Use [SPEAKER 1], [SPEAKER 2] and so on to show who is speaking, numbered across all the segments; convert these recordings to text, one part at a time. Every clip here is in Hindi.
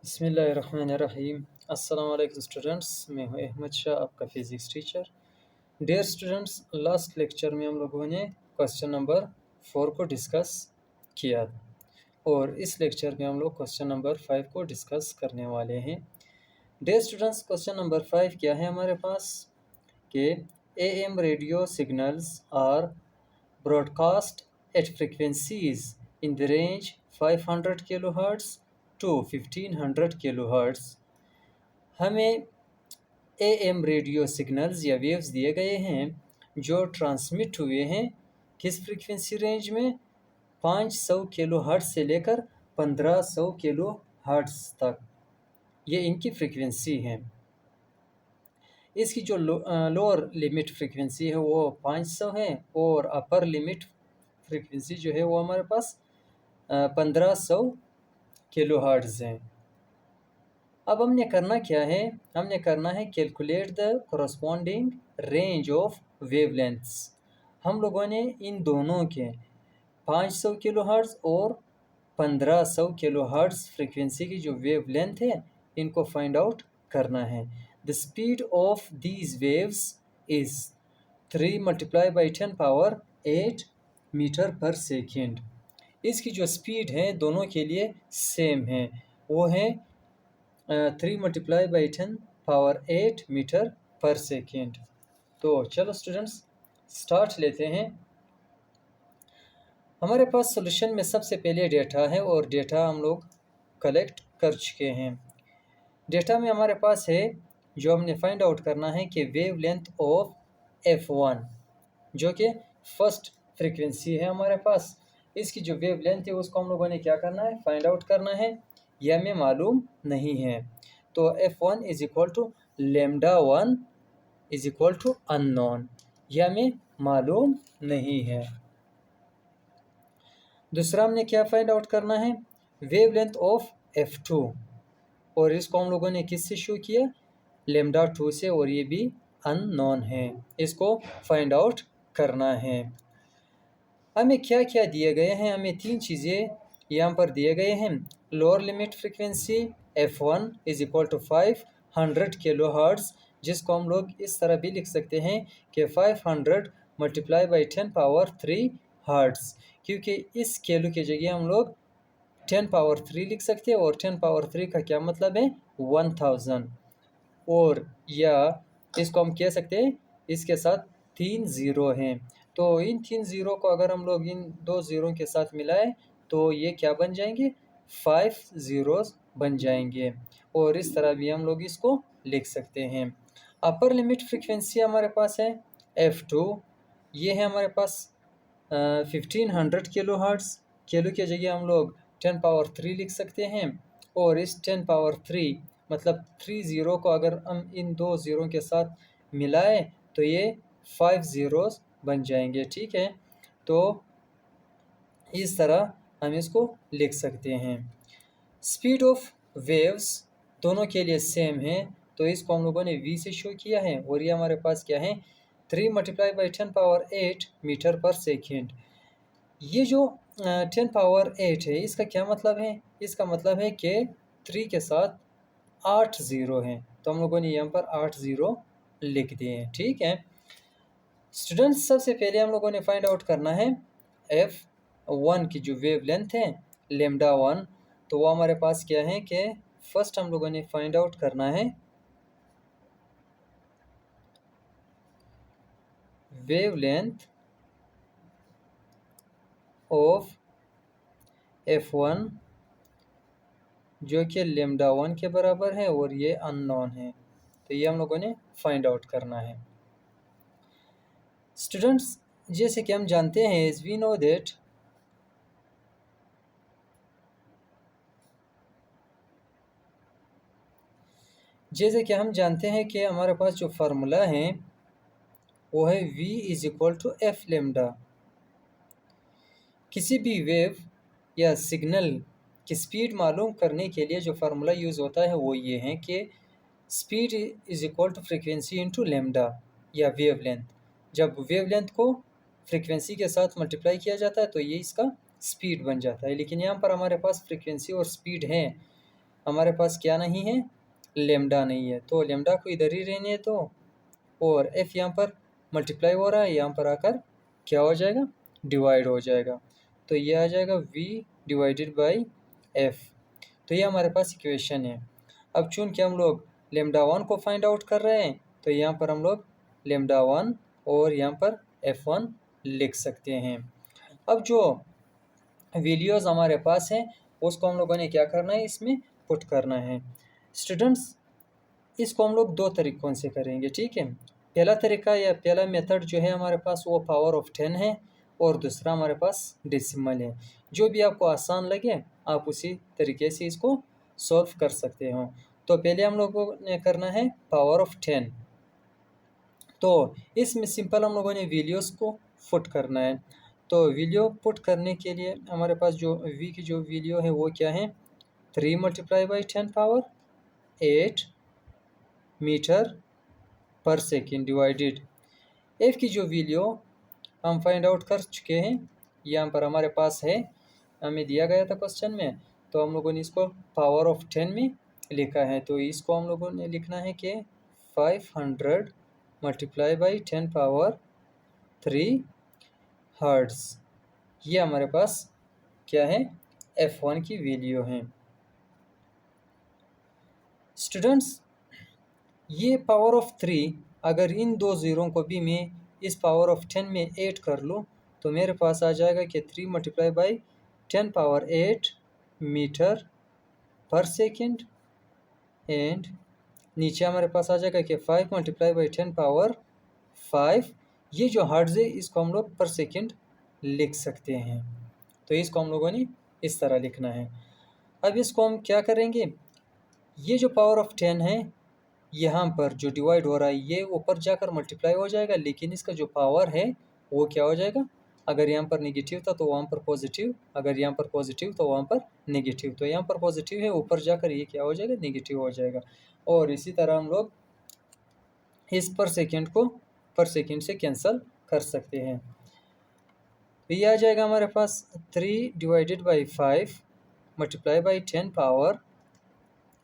[SPEAKER 1] बिस्मिल्लाहिर्रहमानिर्रहीम। अस्सलाम वालेकुम स्टूडेंट्स, मैं हूं अहमद शाह, आपका physics teacher. Dear students, last lecture में हम लोगों ने क्वेश्चन नंबर 4 को डिस्कस किया और इस लेक्चर में हम लोग क्वेश्चन नंबर 5 को डिस्कस करने वाले हैं। डियर स्टूडेंट्स, क्वेश्चन नंबर 5 क्या है हमारे पास कि AM radio signals are broadcast at frequencies in the range 500 kHz to 1500 kHz। हमें AM रेडियो सिग्नल्स या वेव्स दिए गए हैं जो ट्रांसमिट हुए हैं किस फ्रीक्वेंसी रेंज में 500 kHz से लेकर 1500 kHz तक, ये इनकी फ्रीक्वेंसी है। इसकी जो लोअर लिमिट फ्रीक्वेंसी है वो 500 है और अपर लिमिट फ्रीक्वेंसी जो है वो हमारे पास 1500 kHz है। अब हमने करना क्या है, हमने करना है calculate the corresponding range of wavelengths. हम लोगों ने इन दोनों के 500 kHz और 1500 kHz फ्रीक्वेंसी की जो वेवलेंथ है इनको फाइंड आउट करना है। The speed of these waves is 3 × 10⁸ metre per second. इसकी जो स्पीड है दोनों के लिए सेम है, वो है 3 × 10⁸ मीटर पर सेकेंड। तो चलो स्टूडेंट्स स्टार्ट लेते हैं। हमारे पास सॉल्यूशन में सबसे पहले डेटा है और डेटा हम लोग कलेक्ट कर चुके हैं। डेटा में हमारे पास है जो हमने फाइंड आउट करना है कि वेव लेंथ ऑफ F1 जो कि फर्स्ट फ्रीक्वेंसी है हमारे पास, इसकी जो वेव लेंथ है उसको हम लोगों ने क्या करना है, फाइंड आउट करना है। यह हमें मालूम नहीं है, तो F1 = λ1 = अननोन, यह हमें मालूम नहीं है। दूसरा हमने क्या फाइंड आउट करना है, वेव लेंथ ऑफ F2, और इसको हम लोगों ने किससे शो किया, λ2 से, और ये भी अननोन है, इसको फाइंड आउट करना है। हमें क्या क्या दिए गए हैं, हमें 3 चीज़ें यहाँ पर दिए गए हैं। Lower limit frequency F1 = 500 kHz, जिसको हम लोग इस तरह भी लिख सकते हैं कि 500 × 10⁻³ हर्ट्ज़, क्योंकि इस कैलू की जगह हम लोग 10⁻³ लिख सकते हैं और 10⁻³ का क्या मतलब है, 1000, और या इसको हम कह सकते हैं इसके साथ 3 ज़ीरो हैं, तो इन 3 ज़ीरो को अगर हम लोग इन 2 ज़ीरो के साथ मिलाएं तो ये क्या बन जाएंगे, 5 ज़ीरोज़ बन जाएंगे, और इस तरह भी हम लोग इसको लिख सकते हैं। अपर लिमिट फ्रीक्वेंसी हमारे पास है F2, ये है हमारे पास 1500 kHz। कैलू की जगह हम लोग 10⁻³ लिख सकते हैं, और इस 10⁻³ मतलब 3 ज़ीरो को अगर हम इन 2 ज़ीरो के साथ मिलाएं तो ये 5 ज़ीरोज़ बन जाएंगे। ठीक है, तो इस तरह हम इसको लिख सकते हैं। स्पीड ऑफ वेव्स दोनों के लिए सेम है, तो इसको हम लोगों ने v से शो किया है, और ये हमारे पास क्या है, 3 × 10⁸ मीटर पर सेकेंड। ये जो 10⁸ है इसका क्या मतलब है, इसका मतलब है कि 3 के साथ 8 ज़ीरो हैं, तो हम लोगों ने यहाँ पर 8 ज़ीरो लिख दिए हैं। ठीक है स्टूडेंट्स, सबसे पहले हम लोगों ने फाइंड आउट करना है F1 की जो वेव लेंथ है λ1, तो वो हमारे पास क्या है कि फर्स्ट हम लोगों ने फाइंड आउट करना है वेव लेंथ ऑफ F1 जो कि λ1 के बराबर है और ये अननोन है, तो ये हम लोगों ने फाइंड आउट करना है। स्टूडेंट्स, जैसे कि हम जानते हैं, एज वी नो दैट जैसे कि हम जानते हैं कि हमारे पास जो फार्मूला है वो है v = f λ। किसी भी वेव या सिग्नल की स्पीड मालूम करने के लिए जो फार्मूला यूज़ होता है वो ये है कि स्पीड = फ्रीक्वेंसी इंटू λ या वेव लेंथ। जब वेव लेंथ को फ्रीक्वेंसी के साथ मल्टीप्लाई किया जाता है तो ये इसका स्पीड बन जाता है, लेकिन यहाँ पर हमारे पास फ्रीक्वेंसी और स्पीड है, हमारे पास क्या नहीं है, लेमडा नहीं है, तो लेमडा को इधर ही रहने दो और एफ यहाँ पर मल्टीप्लाई हो रहा है, यहाँ पर आकर क्या हो जाएगा, डिवाइड हो जाएगा। तो ये आ जाएगा v डिवाइडेड बाई एफ। तो ये हमारे पास इक्वेशन है। अब चूंकि हम लोग लेमडा 1 को फाइंड आउट कर रहे हैं तो यहाँ पर हम लोग लेमडा 1 और यहाँ पर f1 लिख सकते हैं। अब जो वैल्यूज़ हमारे पास हैं उसको हम लोगों ने क्या करना है, इसमें पुट करना है। स्टूडेंट्स, इसको हम लोग दो तरीक़ों से करेंगे, ठीक है। पहला तरीका या पहला मेथड जो है हमारे पास वो पावर ऑफ 10 है और दूसरा हमारे पास डेसिमल है। जो भी आपको आसान लगे आप उसी तरीके से इसको सॉल्व कर सकते हो। तो पहले हम लोगों ने करना है पावर ऑफ 10। तो इसमें सिंपल हम लोगों ने वैल्यूज़ को पुट करना है। तो वैल्यू पुट करने के लिए हमारे पास जो v की जो वैल्यू है वो क्या है, 3 multiply by 10 power 8 metre per second divided f की जो वैल्यू हम फाइंड आउट कर चुके हैं, यहाँ पर हमारे पास है, हमें दिया गया था क्वेश्चन में, तो हम लोगों ने इसको पावर ऑफ 10 में लिखा है। तो इसको हम लोगों ने लिखना है कि 500 मल्टीप्लाई बाई 10 पावर 3 हर्ट्ज़। ये हमारे पास क्या है, f1 की वैल्यू है। स्टूडेंट्स, ये पावर ऑफ 3 अगर इन दो ज़ीरो को भी मैं इस पावर ऑफ 10 में ऐड कर लूँ तो मेरे पास आ जाएगा कि 3 multiply by 10 power 8 metre per second and नीचे हमारे पास आ जाएगा कि 5 मल्टीप्लाई बाई 10 पावर 5। ये जो हर्ट्ज़ है इसको हम लोग पर सेकेंड लिख सकते हैं। तो इसको हम लोगों ने इस तरह लिखना है। अब इसको हम क्या करेंगे, ये जो पावर ऑफ 10 है यहाँ पर जो डिवाइड हो रहा है ये ऊपर जाकर मल्टीप्लाई हो जाएगा, लेकिन इसका जो पावर है वो क्या हो जाएगा, अगर यहाँ पर नेगेटिव था तो वहाँ पर पॉजिटिव, अगर यहाँ पर पॉजिटिव तो वहाँ पर नेगेटिव। तो यहाँ पर पॉजिटिव है, ऊपर जाकर ये क्या हो जाएगा, नेगेटिव हो जाएगा। और इसी तरह हम लोग इस पर सेकेंड को पर सेकेंड से कैंसिल कर सकते हैं। तो ये आ जाएगा हमारे पास 3 divided by 5 multiply by 10 power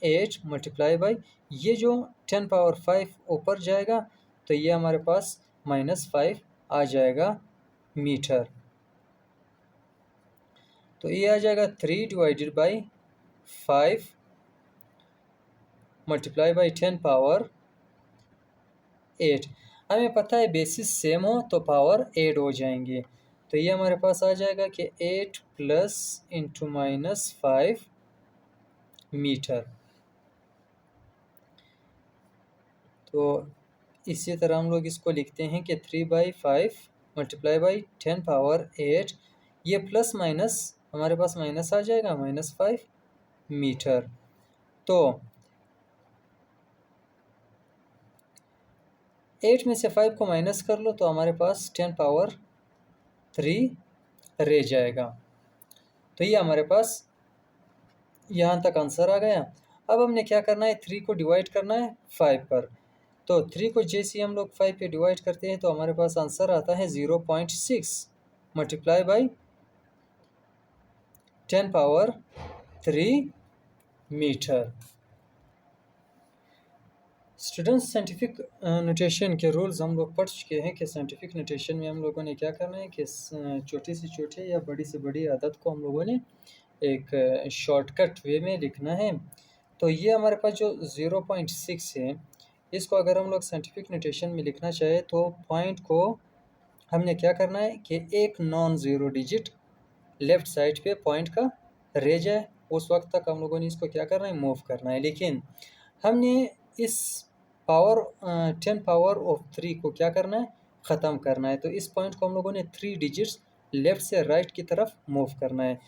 [SPEAKER 1] 8 multiply by ये जो 10 पावर 5 ऊपर जाएगा तो ये हमारे पास -5 आ जाएगा मीटर। तो ये आ जाएगा 3 divided by 5 multiply by 10 power 8। हमें पता है बेसिस सेम हो तो पावर ऐड हो जाएंगे। तो ये हमारे पास आ जाएगा कि 8 प्लस इंटू -5 मीटर। तो इसी तरह हम लोग इसको लिखते हैं कि 3/5 मल्टीप्लाई बाई 10 पावर 8, ये प्लस माइनस हमारे पास माइनस आ जाएगा -5 मीटर। तो 8 में से 5 को माइनस कर लो तो हमारे पास 10 पावर 3 रह जाएगा। तो ये हमारे पास यहाँ तक आंसर आ गया। अब हमने क्या करना है, 3 को डिवाइड करना है 5 पर। तो 3 को जैसे हम लोग 5 पे डिवाइड करते हैं तो हमारे पास आंसर आता है 0.6 multiply by 10 power 3 metre. Students, scientific notation के रूल्स हम लोग पढ़ चुके हैं कि साइंटिफिक नोटेशन में हम लोगों ने क्या करना है कि छोटे से छोटे या बड़ी से बड़ी आदत को हम लोगों ने एक शॉर्टकट वे में लिखना है। तो ये हमारे पास जो 0.6 है इसको अगर हम लोग साइंटिफिक नोटेशन में लिखना चाहे तो पॉइंट को हमने क्या करना है कि एक non zero digit left side पे पॉइंट का रह जाए, उस वक्त तक हम लोगों ने इसको क्या करना है, मूव करना है। लेकिन हमने इस पावर 10 पावर ऑफ 3 को क्या करना है, ख़त्म करना है। तो इस पॉइंट को हम लोगों ने 3 डिजिट्स लेफ़्ट से राइट की तरफ मूव करना है।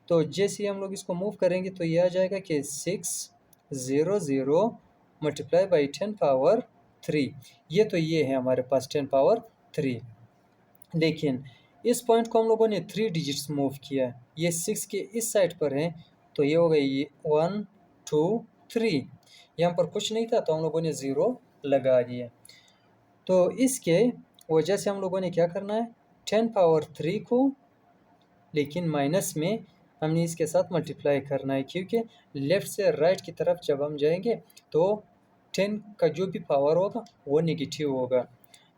[SPEAKER 1] तो जैसे ही हम लोग इसको मूव करेंगे तो ये आ जाएगा कि 600 मल्टीप्लाई बाई 10 पावर 3। ये तो ये है हमारे पास 10 पावर 3। लेकिन इस पॉइंट को हम लोगों ने 3 डिजिट्स मूव किया है, ये 6 के इस साइड पर है तो ये हो गई 1 2 3। यहाँ पर कुछ नहीं था तो हम लोगों ने 0 लगा दिया। तो इसके वजह से हम लोगों ने क्या करना है, 10 पावर 3 को लेकिन माइनस में हमने इसके साथ मल्टीप्लाई करना है, क्योंकि लेफ़्ट से राइट की तरफ जब हम जाएंगे तो 10 का जो भी पावर होगा वो नेगेटिव होगा,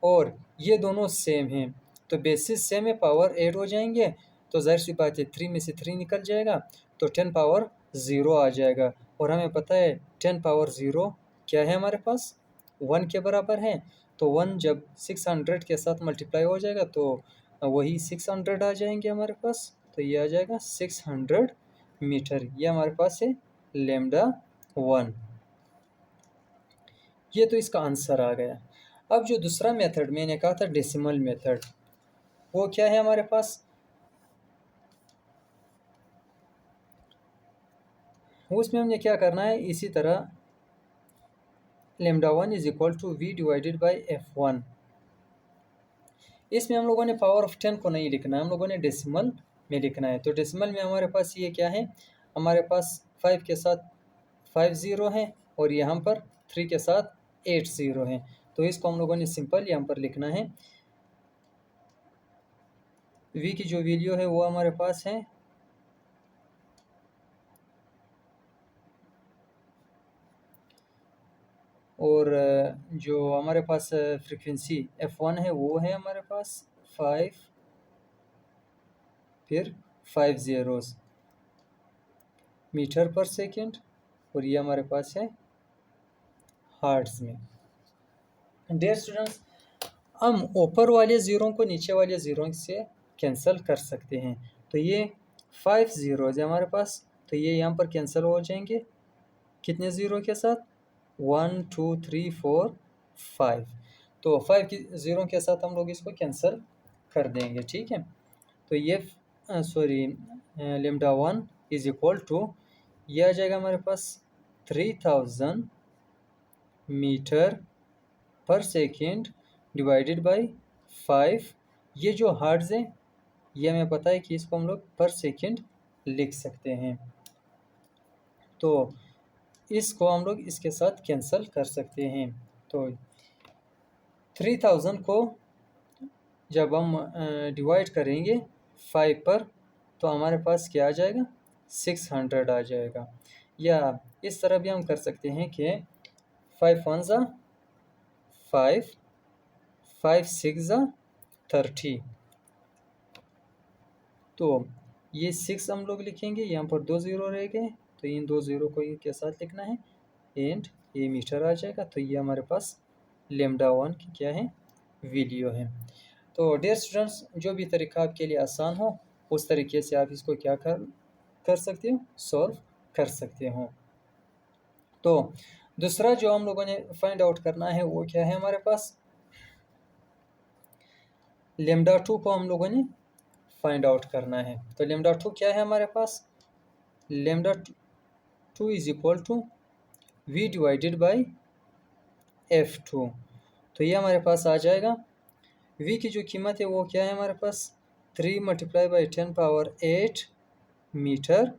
[SPEAKER 1] और ये दोनों सेम हैं तो बेसिस सेम है, पावर ऐड हो जाएंगे तो जाहिर सी बात है 3 में से 3 निकल जाएगा तो 10 पावर 0 आ जाएगा। और हमें पता है 10 पावर 0 क्या है, हमारे पास 1 के बराबर है। तो 1 जब 600 के साथ मल्टीप्लाई हो जाएगा तो वही 600 आ जाएंगे हमारे पास, तो ये आ जाएगा 600 मीटर। ये हमारे पास है लैम्डा 1। ये तो इसका आंसर आ गया। अब जो दूसरा मेथड मैंने कहा था डेसिमल मेथड, वो क्या है हमारे पास, उसमें हमने क्या करना है, इसी तरह lambda 1 is equal to v divided by f1। इसमें हम लोगों ने पावर ऑफ 10 को नहीं लिखना है, हम लोगों ने डेसिमल में लिखना है। तो डेसिमल में हमारे पास ये क्या है, हमारे पास 5 के साथ 5 ज़ीरो हैं और यहाँ पर 3 के साथ 8 ज़ीरो हैं। तो इसको हम लोगों ने सिंपल यहाँ पर लिखना है। v की जो वैल्यू है वो हमारे पास है और जो हमारे पास फ्रीक्वेंसी f1 है वो है हमारे पास 5 फिर 5 ज़ीरोज़ मीटर पर सेकेंड, और ये हमारे पास है हर्ट्ज़ में। डियर स्टूडेंट्स, हम ऊपर वाले ज़ीरो को नीचे वाले ज़ीरो से कैंसिल कर सकते हैं। तो ये 5 ज़ीरोज़ है हमारे पास, तो ये यहाँ पर कैंसिल हो जाएंगे कितने ज़ीरो के साथ, 1 2 3 4 5। तो 5 की ज़ीरो के साथ हम लोग इसको कैंसिल कर देंगे, ठीक है। तो ये लैम्डा 1 इज इक्वल टू, ये आ जाएगा हमारे पास 3000 metre per second divided by 5। ये जो हर्ट्ज़ है ये हमें पता है कि इसको हम लोग पर सेकेंड लिख सकते हैं, तो इसको हम लोग इसके साथ कैंसिल कर सकते हैं। तो 3000 को जब हम डिवाइड करेंगे 5 पर तो हमारे पास क्या आ जाएगा, 600 आ जाएगा। या इस तरह भी हम कर सकते हैं कि 5 1 ज़ा 5, 5 6 ज़ा 30। तो ये 6 हम लोग लिखेंगे, यहाँ पर 2 ज़ीरो रह गए तो इन 2 ज़ीरो को के साथ लिखना है एंड ये मीटर आ जाएगा। तो ये हमारे पास लैम्डा 1 की क्या है, वैल्यू है। तो डियर स्टूडेंट्स, जो भी तरीका आपके लिए आसान हो उस तरीके से आप इसको क्या कर सकते हो, सॉल्व कर सकते हो। तो दूसरा जो हम लोगों ने फाइंड आउट करना है वो क्या है, हमारे पास लैम्डा 2 को हम लोगों ने फाइंड आउट करना है। तो लैम्डा 2 क्या है हमारे पास, lambda 2 is equal to v divided by f2। तो ये हमारे पास आ जाएगा, v की जो कीमत है वो क्या है हमारे पास, 3 multiply by 10 power 8 metre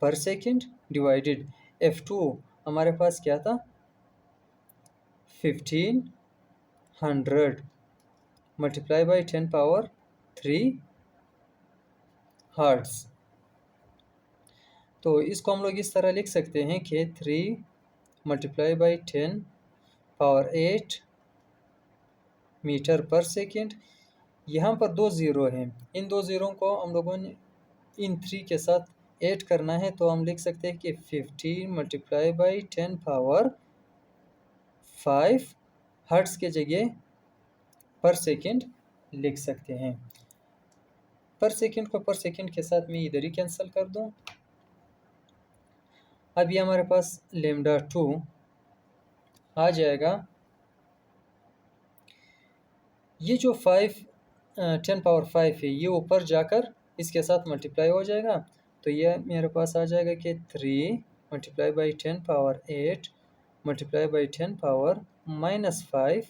[SPEAKER 1] per second divided f2 हमारे पास क्या था, 1500 मल्टीप्लाई बाई 10 पावर 3 हर्ट्ज़। तो इसको हम लोग इस तरह लिख सकते हैं कि 3 multiply by 10 power 8 metre per second. यहाँ पर 2 ज़ीरो हैं, इन 2 ज़ीरो को हम लोगों ने इन 3 के साथ ऐड करना है, तो हम लिख सकते हैं कि 15 मल्टीप्लाई बाई 10 पावर 5 हर्ट्ज़ के जगह पर सेकेंड लिख सकते हैं। पर सेकेंड को पर सेकेंड के साथ मैं इधर ही कैंसिल कर दूं। अब ये हमारे पास लैम्डा 2 आ जाएगा, ये जो 10 पावर 5 है ये ऊपर जाकर इसके साथ मल्टीप्लाई हो जाएगा। तो ये मेरे पास आ जाएगा कि 3 multiply by 10 power 8 multiply by 10 power -5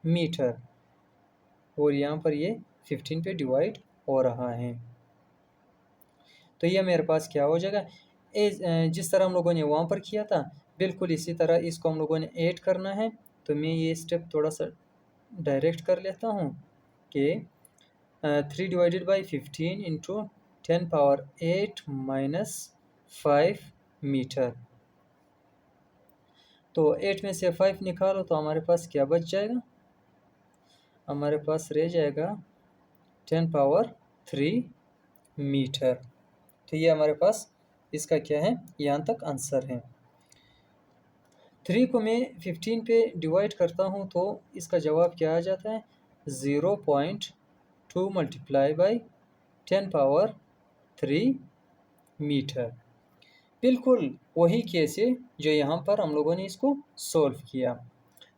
[SPEAKER 1] metre, और यहाँ पर ये 15 पे डिवाइड हो रहा है। तो ये मेरे पास क्या हो जाएगा, जिस तरह हम लोगों ने वहाँ पर किया था बिल्कुल इसी तरह इसको हम लोगों ने ऐड करना है। तो मैं ये स्टेप थोड़ा सा डायरेक्ट कर लेता हूँ कि 3 divided by 15 into 10 power 8 minus 5 metre. तो 8 में से 5 निकालो तो हमारे पास क्या बच जाएगा? हमारे पास रह जाएगा 10 पावर 3 मीटर। तो ये हमारे पास इसका क्या है, यहाँ तक आंसर है। 3 को मैं 15 पे डिवाइड करता हूँ तो इसका जवाब क्या आ जाता है? 0.2 मल्टीप्लाई बाई 10 पावर 3 मीटर। बिल्कुल वही केस है जो यहाँ पर हम लोगों ने इसको सॉल्व किया।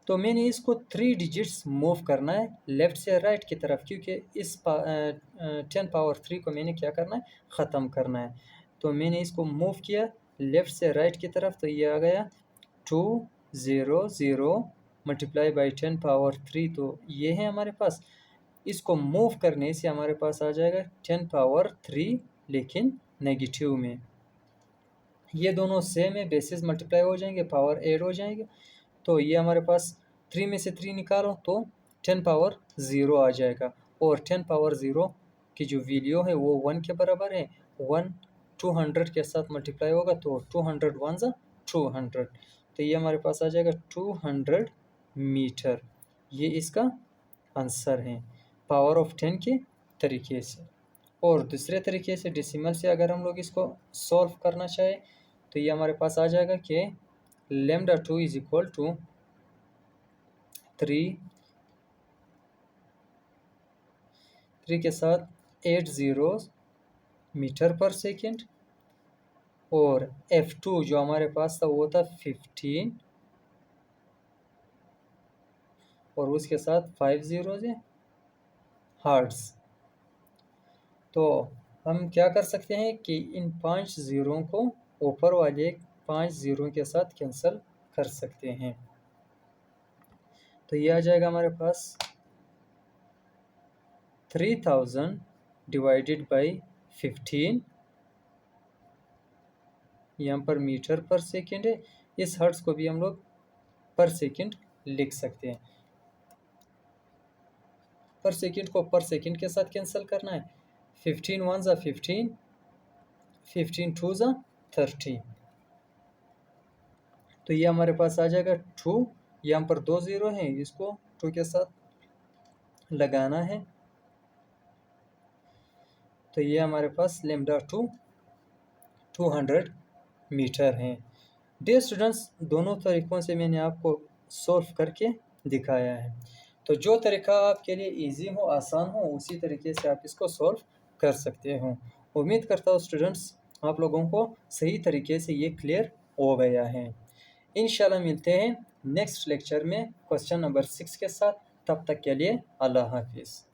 [SPEAKER 1] तो मैंने इसको 3 डिजिट्स मूव करना है लेफ़्ट से राइट की तरफ, क्योंकि इस 10 पावर 3 को मैंने क्या करना है, ख़त्म करना है। तो मैंने इसको मूव किया लेफ़्ट से राइट की तरफ, तो ये आ गया 200 मल्टीप्लाई बाई 10 पावर 3, तो ये है हमारे पास। इसको मूव करने से हमारे पास आ जाएगा 10 पावर 3 लेकिन नेगेटिव में। ये दोनों सेम है, बेसिस मल्टीप्लाई हो जाएंगे, पावर ऐड हो जाएंगे। तो ये हमारे पास 3 में से 3 निकालो तो 10 पावर 0 आ जाएगा, और 10 पावर 0 की जो वैल्यू है वो 1 के बराबर है। 1 200 के साथ मल्टीप्लाई होगा तो 200 1 ज़ा 200, तो ये हमारे पास आ जाएगा 200 मीटर। ये इसका आंसर है पावर ऑफ 10 के तरीके से। और दूसरे तरीके से डेसिमल से अगर हम लोग इसको सॉल्व करना चाहें तो ये हमारे पास आ जाएगा कि लेमडा 2 इज इक्वल टू 3 के साथ 8 ज़ीरोज़ मीटर पर सेकेंड, और F2 जो हमारे पास था वो था 15, और उसके साथ 5 ज़ीरोज़ है हर्ट्ज़। तो हम क्या कर सकते हैं कि इन 5 ज़ीरो को ऊपर वाले 5 ज़ीरो के साथ कैंसिल कर सकते हैं। तो ये आ जाएगा हमारे पास 3000 डिवाइडेड बाई 15, यहाँ पर मीटर पर सेकेंड है। इस हर्ट्ज़ को भी हम लोग पर सेकेंड लिख सकते हैं। पर सेकेंड को पर सेकेंड के साथ कैंसिल करना है। 15 1 ज़ा 15, 15 2 ज़ा 30, तो ये हमारे पास आ जाएगा 2। यहाँ पर 2 ज़ीरो हैं, इसको 2 के साथ लगाना है, तो ये हमारे पास लेमडा 2 200 मीटर हैं। डियर स्टूडेंट्स, दोनों तरीक़ों से मैंने आपको सॉल्व करके दिखाया है। तो जो तरीका आपके लिए इजी हो, आसान हो, उसी तरीके से आप इसको सॉल्व कर सकते हो। उम्मीद करता हूँ स्टूडेंट्स आप लोगों को सही तरीके से ये क्लियर हो गया है। इंशाल्लाह मिलते हैं नेक्स्ट लेक्चर में क्वेश्चन नंबर 6 के साथ। तब तक के लिए अल्लाह हाफिज़।